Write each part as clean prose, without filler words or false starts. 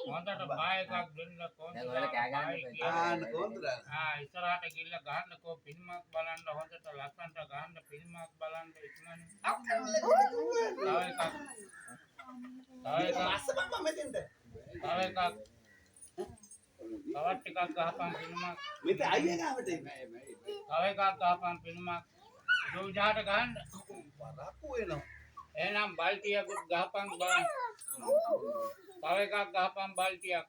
හොඳට බාය එකක් දෙන්න ඉස්සරහට ගිහිල්ලා ගහන්නකෝ ෆිල්මක් බලන්න හොඳට ලස්සනට ගහන්න ෆිල්මක් බලන්න ඉක්මනින් තව එකක් තවත් ටිකක් ගහපන් ෆිල්මක් මෙතන අයියා ගාවට තව එකක් ගහපන් ෆිල්මක් දුජාට ගහන්න වරක්කු වෙනවා එහෙනම් බල්ටියකුත් ගහපන් බලන්න තව එකක් ගහපන් බල්ටියක්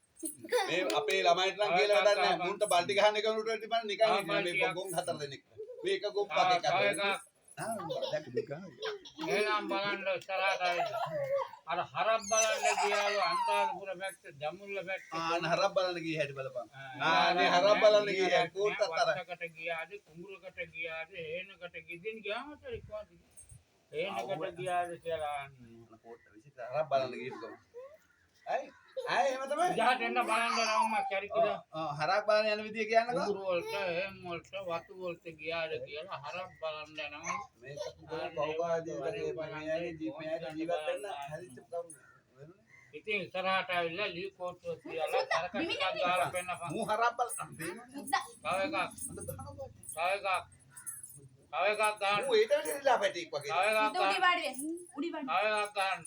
මේ අපේ ළමයිට නම් කියලා වැඩක් නැහැ මුන්ට බල්ටි ගහන්න එක උන්ට ඉතින් නිකන් මේ ගොන් හතර දෙනෙක් මේක ගොන් පහක් තව එකක් එහෙනම් බලන්න ඉස්සරහට අර හරක් බලන්න ගියාලු අන්තාරපුර පැත්ත ජමුල්ල පැත්ත හරක් බලන්න ගියේ හැටි බලපන් නේ හරක් බලන්න ගියේ කෝට්ට අතර වත්තකට ගියාද කුඹුරකට ගියාද හේනකට ගිදින් ගියාම තේ කොහොමද හේනකට ගියාද කියලා කෝට්ට විසිට හරක් බලන්න ගියේ කොහොමද අය එහෙම තමයි ජහට එන්න බලන්න රවුම කැරිකිද හරක් බලන්න යන විදිය කියන්නකෝ කුඹුර වලට හේම් වලට වතු වලට ගියාද කියලා හරක් බලන්න යනවා මේක බෞද්ධ ජීවිතේ ජීවත් වෙන්න හරිච්ච කවුරුද ඉතින් ඉස්සරහට ආවිල්ලා ලී කෝට්ටුව තියලා කරකට ටිකක් ගාලා පෙන්නපන් මූ හරක් බලන්න තව එකක් ගන්න මූ ඊට වෙලා පැටික් වගේ තව එකක් ගන්න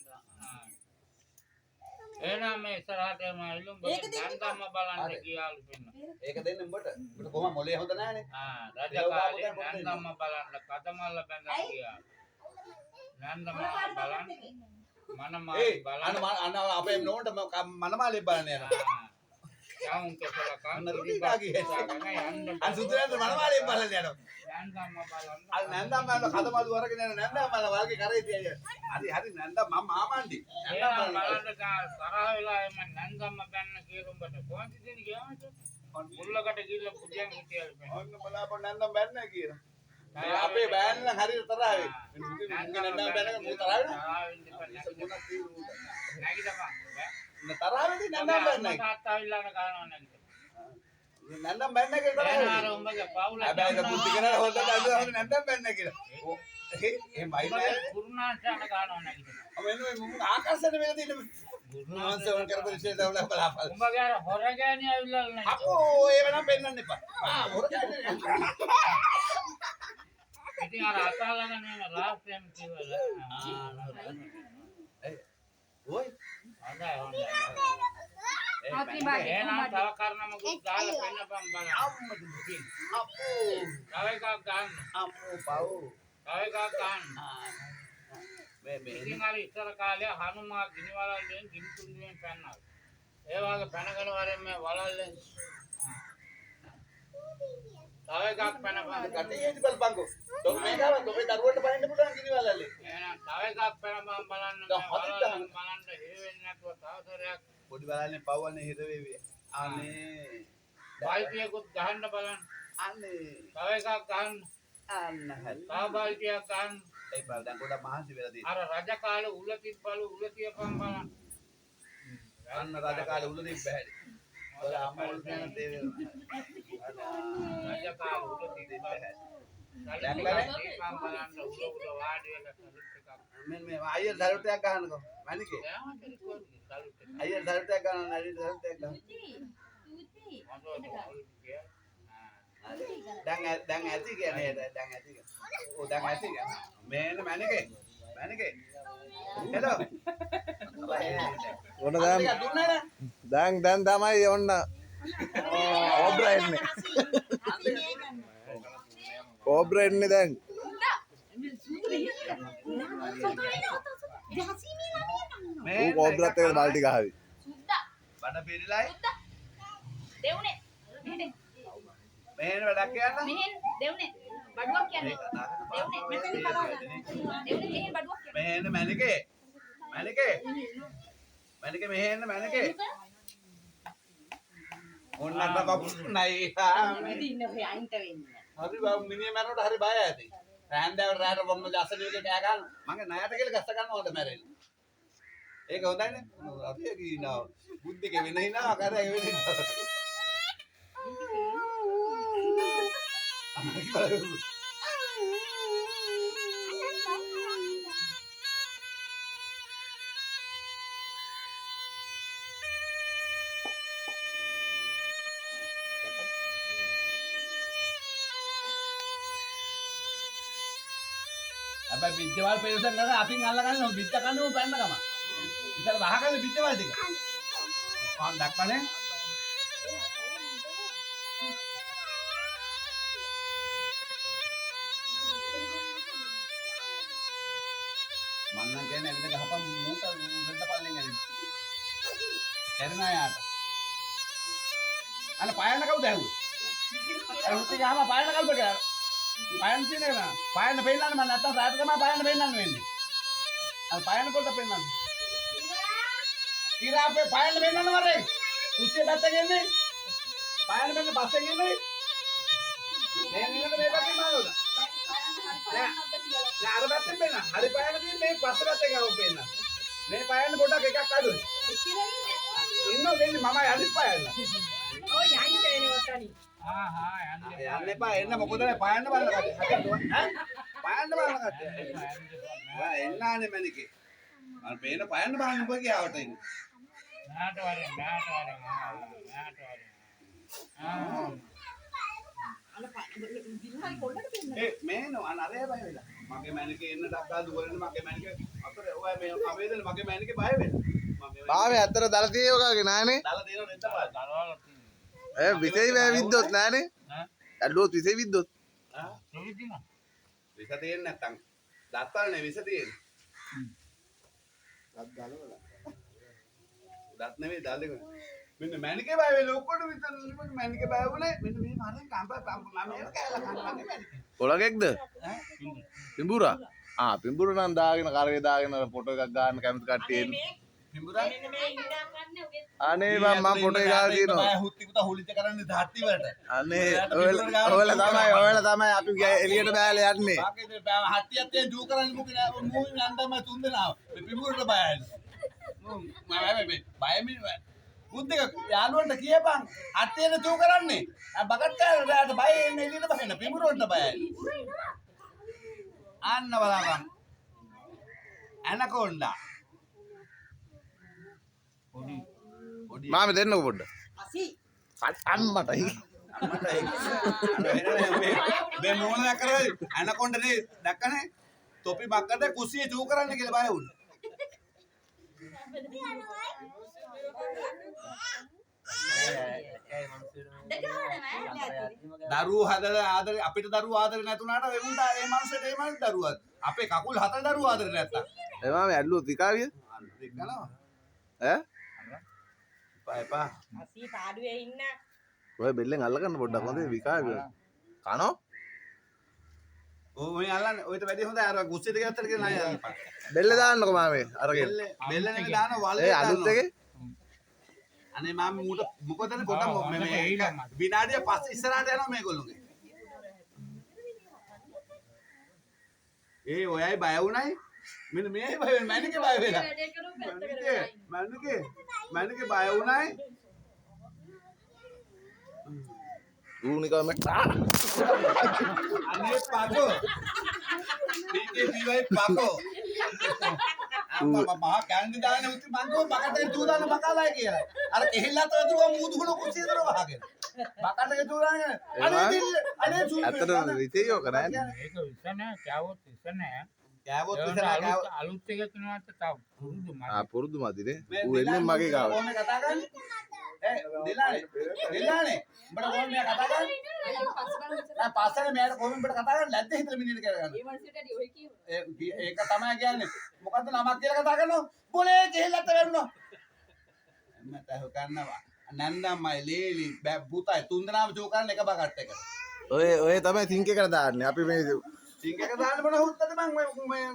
එහෙනම් මේ ඉස්සරහට එම ඉලුම් නන්දම්ම බලන්න ගියාලු පෙන්න ඒක දෙන්න උඹට කොහොම මොලේ හොඳ නැහනේ රජ කාලේ නන්දම්ම බලන්න කදමල්ල බැඳලා ගියා නන්දම්ම බලන්න මනමාලි බලන්න අන අපේ නෝන්ට මනමාලි බලන්න යනවා යවුන් කෙසල කන්න රුටිකාගේ අන් සුදුරෙන්ද මනමාලි බලන්න යනවා නන්දම්ම බලන්න අර නන්දම්ම කදමලු අරගෙන යන නන්දම්ම වල්ගේ කරේ තියයි හරි නන්දම් මම මාමන්ඩි නන්දම්ම බලන්න තරහ වෙලා එම නන්දම්ම බැන්න කීරුඹට කොහොමද දෙන්නේ ගියාමද මුල්ලකට ගිහිල්ලා පුදියන් හිටියලු ඔන්න බලාපොන්න නන්දම් බැන්න කියලා අපේ බෑන් නම් හරියට තරහ වෙයි නන්දම් බැන්නක මෝ තරහ වෙනවා තරහ වෙදී නන්දම් බැන්නයි තාත්තා විල්ලාන ගන්නවා නැගිට නන්දම් බැන්න කියලා තරහ එනාර උඹගේ පවුල හැබැයි බුද්ධි කරලා හොද්දට අද නන්දම් බැන්න කියලා එහෙමයි නෑ කුරුණාංශාන ගන්නවා නැගිට මෙන්න මේ ආකර්ෂණ වෙලා තියෙන ගුරුනාංශවන් කරපු විශේෂ දවල බලාපල් උඹගේ අර හොරගෑණි ඇවිල්ලා නැහැ අපෝ ඒව නම් පෙන්වන්න එපා හොරගෑණි ඉතින් අර අතාලගෙන යන ලාස්ට් ටයිම් කිව්වල ඔය හොඳයි එහෙනම් තව කර්ණමකුත් දාලා පෙන්නපන් බලන්න අපෝ තව එකක් ගන්න අපෝ පව් තව එකක් ගන්න මේ ඉතින් අර ඉස්සර කාලේ හනුමා ගිනිවලල්ලෙන් ගිනි කුණුවෙන් පැන්නා ඒ වගේ පැනගෙන වරෙන් මේ වලල්ලෙන් තව එකක් පැනපන් කටේටි බලපන්කෝ ඔබ මේකව ඔබේ දරුවට බහින්න පුළුවන් ගිනිවලල්ලේ එහෙනම් තව එකක් පැනපන් බලන්න මේ වලල්ලෙන් බලන්න හේවෙන්නේ නැතුව තව සරයක් පොඩි බලන්නේ පව්වන්නේ හිර වේවි අනේ බල්ටියකුත් ගහන්න බලන්න අනේ තව එකක් ගන්න අන්න හරි තව බල්ටියක් ගන්න ඒ බල දැන් පොඩක් මහන්සි වෙලා තියෙනවා අර රජ කාලේ උල තිබ්බලු උල තියපන් බලන්න අන්න රජ කාලේ උල තිබ්බ හැටි ඔය අම්මා උල කියන දේ රජ කාලේ උල තිබ්බ හැටි දැන් බලන්න උල වාඩි වෙලා සලුට් එකක් මෙන්න මේ අයියර් සලුට්යක් ගහන්නකෝ මණිකේ අයියර් සලුට්යක් ගන්න නැරි සලුට්යක් ගන්න දැන් ඇති කියන්නේ දැන් ඇති ඔව් දැන් ඇති මේන්න මණිකේ හෙලෝ ඔන්න දැන් තමයි ඔන්න කෝබ්‍රා එන්නේ කෝබ්‍රා එන්නේ දැන් ඌ කෝබ්‍රාත් එක්ක බල්ටි ගහවි බඩ පිරিলাයි දෙවුනේ මෙහෙන් වැඩක් කියන්න මෙහෙන් දෙවුනේ බඩුවක් කියන්නේ දෙවුනේ මෙතන කතාව දෙවුනේ මෙහෙන් බඩුවක් කියන්නේ මෙහෙන් මණිකේ මෙහෙන් ඔන්න අත බබු නයි ඉන්න ඔය අයින්ට වෙන්නේ හරි බා මිනිහ මරනකොට හරි බය ඇති රෑන්දෑවට රෑට බොම්ම අසලියක කෑ ගන්න මගේ ණයට කියලා ගස්ස ගන්නවද මැරෙන්න ඒක හොඳයිනේ අපි කියනවා බුද්ධික වෙන හිනා කරේ වෙන හිනා හැබැයි බිත්තිවල් පෙරසන් කරන අපින් අල්ල ගන්න බිත්ත කන්න උන් පැන්න ගම. ඉතින් වහගන්න බිත්තිවල් ටික. පාන් දැක්කනේ. මන්නම් කියන්නේ ඇවිල්ලා ගහපන් මූට රෙද්ද පල්ලෙන් ඇවිත්. එරනා යාට. අන්න පායන්න කවුද ඇහුවේ? අර හුත් ගහම පායන්න කවුද කියලා. පායන්න තියෙන්නේ නෑ. පායන්න පෙන්නන්න මම නැත්තම් රාත් තමයි පායන්න පෙන්නන්න වෙන්නේ. අර පායන්න කොට පෙන්නන්න. ඊරා අපේ පායන්න පෙන්නන්න වරේ. කුස්සිය පැත්තක එන්නේ. පායන්න පෙන්න පස්සෙන් එන්නේ. මේ නිකන් මේ පැත්තෙන් බලන්න. නෑ අර පැත්තෙන් පෙන්න. හරි පායන්න තියෙන්නේ මේ පස්ස පැත්තේ ගාව පෙන්න. මේ පායන්න පොඩක් එකක් අඩුයි. ඉන්නෝ දෙන්නේ මම අනිත් පායන්න. ඔය යන්න දෙන්නේ වත්තනි. යන්න එපා එන්න මොකද පායන්න බලන්න කට්ටිය. ඈ පායන්න බලන්න කට්ටිය. ඔයා එන්නානේ මැනිකේ. මම මේන පායන්න බලන්න උඹ ගියාවට ඉන්නේ. නාට වරෙන්. ඒ මේන අනරේ බය වෙලා. මගේ මැනිකේ එන්න ඩක්කා දුවරෙන්න මගේ මැනිකේ අතර ඔයා මේ කවේදනේ මගේ මැනිකේ බය වෙන්න. බාවේ අතර දල තියෙවගේ නෑනේ. දාලා දෙනව නෙත්ත පාය. දරවල විසයි වේ විද්දොත් නෑනේ. ඇඩලුවොත් විසයි විද්දොත්. ආ තියෙන. විස තියෙන්නේ නැත්තම් දත්වලනේ විස තියෙන්නේ. දත් ගලවලා. දත් නෙවෙයි දල් දෙක. මෙන්න මැනිකේ බය වෙලා ඔක්කොට විතර මැනිකේ බය වුණේ මෙන්න මේ මරෙන් කම්ප මම මේක කෑලා කන්න මගේ මැනිකේ. කොළගෙක්ද? පිඹුරා. පිඹුර නම් දාගෙන කරේ දාගෙන ෆොටෝ එකක් ගන්න කැමති කට්ටිය එන්නේ. පිඹුරා අනේ මම ෆොටෝ එකක් ගහලා තියෙනවා. බය හුත්ති පුතා හොලිච්ච කරන්නේ ධාට්ටි වලට. අනේ ඔයාලා තමයි අපි එළියට බෑලා යන්නේ. बाकी हत्ती जू करने मुझे मूवी में अंदर में तुम देना पिंगुर बाय बाय में बुद्धि का यार वो किए बांग हत्ती ने जू करने अब बगट का बाय ने ली ना बाय ना पिंगुर वो बाय आन ना वाला बांग एनाकोंडा මාමේ දෙන්නකො පොඩ්ඩ. අසි. අම්මටයි. මේ මොන කරේ එනකොන්ඩනේ දැක්කනේ තොපි බක්කට කුස්සිය ජූ කරන්න කියලා බය වුණා. දරුවෝ හදලා ආදරේ අපිට දරුවෝ ආදරේ නැතුණාට වෙමුන්ට ඒ මනුස්සයට ඒ මනුස්ස දරුවා අපේ කකුල් හතර දරුවෝ ආදරේ නැත්තා. ඒ මාමේ ඇඩලුවොත් විකාවිය. දෙකනවා. ඈ? එපා. අසි පාඩුවේ ඉන්න. ඔය බෙල්ලෙන් අල්ලගන්න පොඩ්ඩක් හොඳේ විකාවිය. කනෝ? ඔය අල්ලන්නේ ඔයට වැඩි හොඳයි අර කුස්සිය දෙක අතර කියලා නෑ යන්න. බෙල්ල දාන්නකො මාමේ අරගෙන. බෙල්ලනේ දාන වලේ ඒ අලුත් එකේ අනේ මම මූට මොකදනේ පොඩක් මේ විනාඩිය 5 ඉස්සරහට යනවා මේගොල්ලෝගේ. ඒ ඔයයි බය වුණයි මෙන්න මේයි බය වෙන්නේ මැනිකේ බය වෙලා. මැනිකේ බය වුණයි. ඌනිකම අනේ පාකෝ. PKPY පාකෝ. මම කැන්ඩි දාන්නේ උති මං කෝ බකටේ දූ දාන්න බකලායි කියලා. අර කෙහෙල්ලත් වතුර මූදුගුණ කුස්සිය දර වහගෙන. බකටේ දූ දාන්නේ. අනේ සූ. අතර විතේයෝ කරන්නේ. ඒක විස නෑ කෑවොත් විස නෑ. කෑවොත් විතර කෑව. අලුත් එක කිනවාට තව පුරුදු මම. පුරුදු මදිනේ. ඌ එන්නේ මගේ ගාව. කොහොමද කතා කරන්නේ? දිලානේ උඹට කොහොමද මෙයා කතා කරන්නේ? නෑ පස්සනේ මෙයාට කොහොමද උඹට කතා කරන්නේ? ලැද්ද හිතලා මිනිහට කියලා ගන්න. ඒ මනසට ඔය කියව. ඒක තමයි කියන්නේ. මොකද්ද නමක් කියලා කතා කරනවා? බොලේ කෙහෙල්ලත් වැරුණා. මට අහ කන්නවා. නන්දම්මයි ලේලි බුතයි තුන්දෙනාම ජෝ කරන එක බකට් එකට. ඔය තමයි තින්ක එකට දාන්නේ. අපි මේ සිංගක දාන්න මොන හුත්තද මං මේ